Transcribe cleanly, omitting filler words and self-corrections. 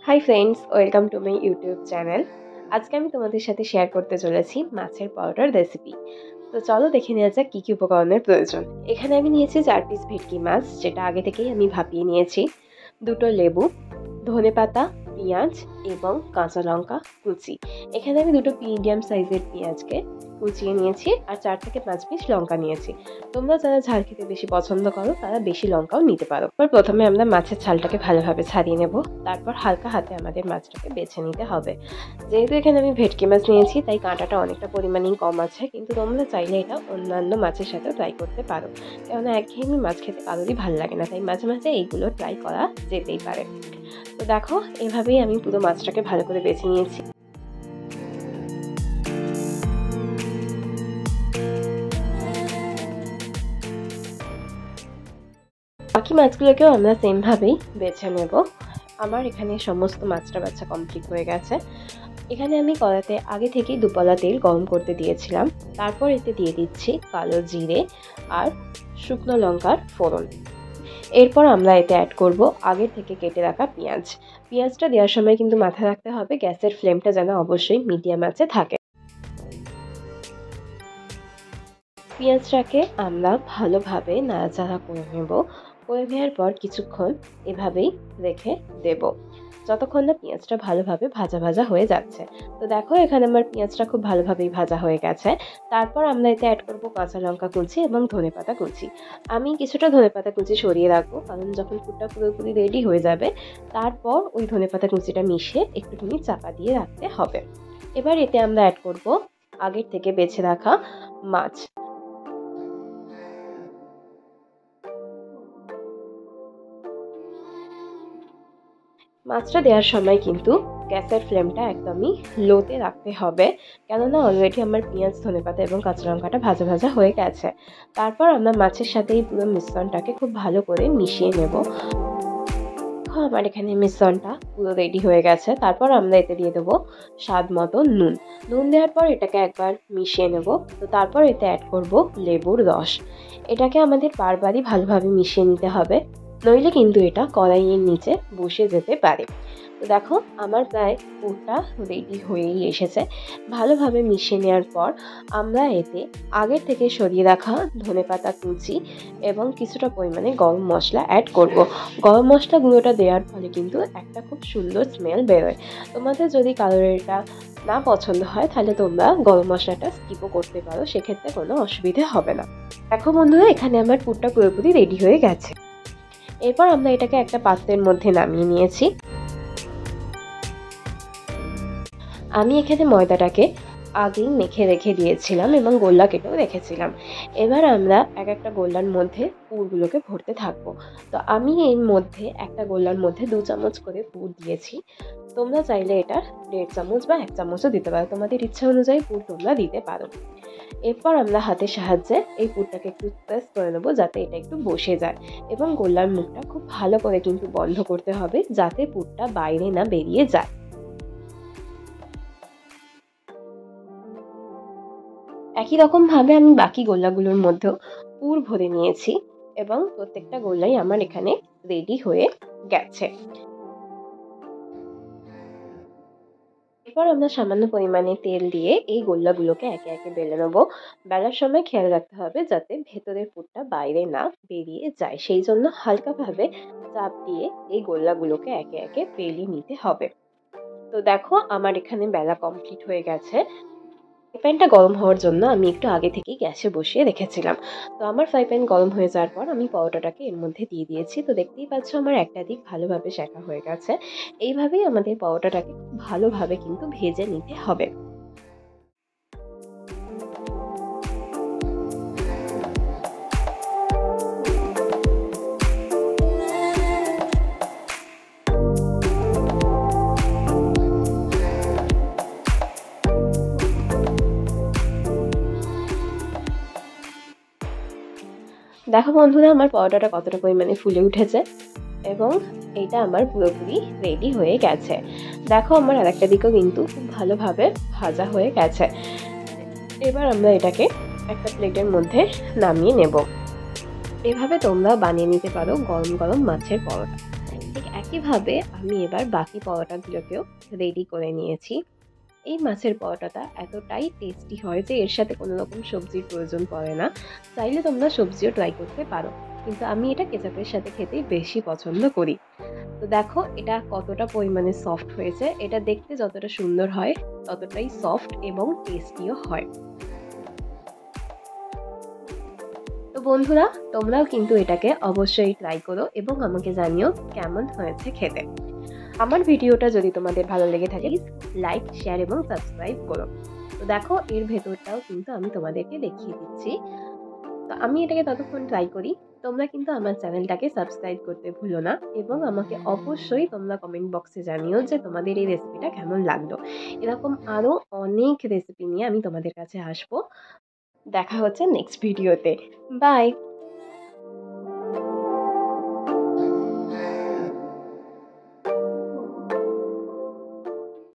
Hi friends, welcome to my YouTube channel. আজকে আমি তোমাদের সাথে শেয়ার করতে চলেছি মাছের পরোটার রেসিপি। তো চলো দেখে নেওয়া যাক কী কী উপকরণের প্রয়োজন। এখানে আমি নিয়েছি 4 পিস ভেটকি মাছ, যেটা আগে থেকেই আমি ভাপিয়ে নিয়েছি, 2টো লেবু, ধনেপাতা, পেঁয়াজ এবং কাঁচা লঙ্কা কুচি। এখানে আমি 2টো মিডিয়াম সাইজের পেঁয়াজকে কুচিয়ে নিয়েছি আর 4 থেকে 5 পিস লঙ্কা নিয়েছি। তোমরা যারা ঝাল খেতে বেশি পছন্দ করো তারা বেশি লঙ্কাও নিতে পারো। প্রথমে আমরা মাছের ছালটাকে ভালোভাবে ছাড়িয়ে নেব, তারপর হালকা হাতে আমাদের মাছটাকে বেছে নিতে হবে। যেহেতু এখানে আমি ভেটকি মাছ নিয়েছি তাই কাঁটাটা অনেকটা পরিমাণেই কম আছে, কিন্তু তোমরা চাইলে এটা অন্যান্য মাছের সাথেও ট্রাই করতে পারো, কেননা একঘেয়েমি মাছ খেতে কারোরই ভালো লাগে না, তাই মাঝে মাঝে এইগুলো ট্রাই করা যেতেই পারে। তো দেখো, এভাবেই আমি পুরো মাছটাকে ভালো করে বেছে নিয়েছি। বাকি মাছগুলোকেও আমরা সেমভাবেই বেছে নেব। আমার এখানে সমস্ত মাছটা বাছা কমপ্লিট হয়ে গেছে। এখানে আমি কড়াতে আগে থেকেই 2 পলা তেল গরম করতে দিয়েছিলাম। তারপর এতে দিয়ে দিচ্ছি কালো জিরে আর শুকনো লঙ্কার ফোড়ন। এরপর আমরা এতে অ্যাড করব আগে থেকে কেটে রাখা পেঁয়াজ। পেঁয়াজটা দেওয়ার সময় কিন্তু মাথায় রাখতে হবে গ্যাসের ফ্লেমটা যেন অবশ্যই মিডিয়াম আঁচে থাকে। পেঁয়াজটাকে আমরা ভালোভাবে নাড়াচাড়া করে নেব। করে নেওয়ার পর কিছুক্ষণ এভাবেই রেখে দেব, যতক্ষণ না পেঁয়াজটা ভালোভাবে ভাজা ভাজা হয়ে যাচ্ছে। তো দেখো, এখানে আমার পেঁয়াজটা খুব ভালোভাবেই ভাজা হয়ে গেছে। তারপর আমরা এতে অ্যাড করব কাঁচা লঙ্কা কুচি এবং ধনেপাতা কুচি। আমি কিছুটা ধনেপাতা কুচি সরিয়ে রাখবো, কারণ যখন পুরটা পুরোপুরি রেডি হয়ে যাবে তারপর ওই ধনেপাতা কুচিটা মিশিয়ে একটুখানি চাপা দিয়ে রাখতে হবে। এবার এতে আমরা অ্যাড করব আগের থেকে বেছে রাখা মাছ। মাছটা দেওয়ার সময় কিন্তু গ্যাসের ফ্লেমটা একদমই লোতে রাখতে হবে, কেননা অলরেডি আমার পেঁয়াজ, ধনেপাতা এবং কাঁচা লঙ্কাটা ভাজা ভাজা হয়ে গেছে। তারপর আমরা মাছের সাথে এই পুরো মিশ্রণটাকে খুব ভালো করে মিশিয়ে নেব। আমার এখানে মিশ্রণটা পুরো রেডি হয়ে গেছে। তারপর আমরা এতে দিয়ে দেবো স্বাদ মতো নুন। নুন দেওয়ার পর এটাকে একবার মিশিয়ে নেব। তো তারপর এতে অ্যাড করব লেবুর রস। এটাকে আমাদের বারবারই ভালোভাবে মিশিয়ে নিতে হবে, নইলে কিন্তু এটা কড়াইয়ের নিচে বসে যেতে পারে। তো দেখো, আমার প্রায় পুরটা রেডি হয়েই এসেছে। ভালোভাবে মিশিয়ে নেওয়ার পর আমরা এতে আগের থেকে সরিয়ে রাখা ধনেপাতা কুচি এবং কিছুটা পরিমাণে গরম মশলা অ্যাড করব। গরম মশলা গুঁড়োটা দেওয়ার ফলে কিন্তু একটা খুব সুন্দর স্মেল বেরোয়। তোমাদের যদি কারোর এটা না পছন্দ হয় তাহলে তোমরা গরম মশলাটা স্কিপও করতে পারো, সেক্ষেত্রে কোনো অসুবিধে হবে না। দেখো বন্ধুরা, এখানে আমার পুরটা পুরোপুরি রেডি হয়ে গেছে। এরপর আমরা এটাকে একটা পাত্রের মধ্যে নামিয়ে নিয়েছি। আমি এখানে ময়দাটাকে আগেই মেখে রেখে দিয়েছিলাম এবং গোল্লা কেটেও রেখেছিলাম। এবার আমরা এক একটা গোল্লার মধ্যে পুরগুলোকে ভরতে থাকবো। তো আমি এর মধ্যে একটা গোল্লার মধ্যে 2 চামচ করে পুর দিয়েছি। তোমরা চাইলে এটা 1.5 চামচ বা 1 চামচও দিতে পারো, তোমাদের ইচ্ছা অনুযায়ী পুর তোমরা দিতে পারো। এরপর আমরা হাতের সাহায্যে এই পুরটাকে একটু প্রেস করে নেবো, যাতে এটা একটু বসে যায়, এবং গোল্লার মুখটা খুব ভালো করে কিন্তু বন্ধ করতে হবে, যাতে পুরটা বাইরে না বেরিয়ে যায়। একই রকম ভাবে আমি বাকি গোল্লাগুলোর মধ্যেও পুর ভরে নিয়েছি এবং প্রত্যেকটা গোল্লাই আমার এখানে রেডি হয়ে গেছে। এরপর আমরা সামান্য পরিমাণে তেল দিয়ে এই গোল্লাগুলোকে একে একে বেলে নেবো। বেলার সময় খেয়াল রাখতে হবে যাতে ভেতরের পুরটা বাইরে না বেরিয়ে যায়, সেই জন্য হালকাভাবে চাপ দিয়ে এই গোল্লাগুলোকে একে একে বেলে নিতে হবে। তো দেখো, আমার এখানে বেলা কমপ্লিট হয়ে গেছে। ফ্রাই প্যানটা গরম হওয়ার জন্য আমি একটু আগে থেকেই গ্যাসে বসিয়ে রেখেছিলাম। তো আমার ফ্রাই প্যান গরম হয়ে যাওয়ার পর আমি পরোটাটাকে এর মধ্যে দিয়ে দিয়েছি। তো দেখতেই পাচ্ছ আমার একটা দিক ভালোভাবে সেঁকা হয়ে গেছে। এইভাবেই আমাদের পরোটাটাকে খুব ভালোভাবে কিন্তু ভেজে নিতে হবে। দেখো বন্ধুরা, আমার পরোটাটা কতটা পরিমাণে ফুলে উঠেছে এবং এইটা আমার পুরোপুরি রেডি হয়ে গেছে। দেখো, আমার আরেকটা দিকও কিন্তু খুব ভালোভাবে ভাজা হয়ে গেছে। এবার আমরা এটাকে একটা প্লেটের মধ্যে নামিয়ে নেব। এভাবে তোমরা বানিয়ে নিতে পারো গরম গরম মাছের পরোটা। ঠিক একইভাবে আমি এবার বাকি পরোটাগুলোকেও রেডি করে নিয়েছি। এই মাছের পরোটাটা এতটাই টেস্টি হয় যে এর সাথে কোনো রকম সবজির প্রয়োজন পড়ে না। চাইলে তোমরা সবজিও ট্রাই করতে পারো, কিন্তু আমি এটা কেচাপের সাথে খেতেই বেশি পছন্দ করি। তো দেখো এটা কতটা পরিমাণে সফট হয়েছে। এটা দেখতে যতটা সুন্দর হয় ততটাই সফট এবং টেস্টিও হয়। তো বন্ধুরা, তোমরাও কিন্তু এটাকে অবশ্যই ট্রাই করো এবং আমাকে জানিও কেমন হয়েছে খেতে। আমার ভিডিওটা যদি তোমাদের ভালো লেগে থাকে লাইক, শেয়ার এবং সাবস্ক্রাইব করো। তো দেখো এর ভেতরটাও কিন্তু আমি তোমাদেরকে দেখিয়ে দিচ্ছি। তো আমি এটাকে ততক্ষণ ট্রাই করি। তোমরা কিন্তু আমার চ্যানেলটাকে সাবস্ক্রাইব করতে ভুলো না এবং আমাকে অবশ্যই তোমরা কমেন্ট বক্সে জানিও যে তোমাদের এই রেসিপিটা কেমন লাগলো। এরকম আরও অনেক রেসিপি নিয়ে আমি তোমাদের কাছে আসবো। দেখা হচ্ছে নেক্সট ভিডিওতে। বাই।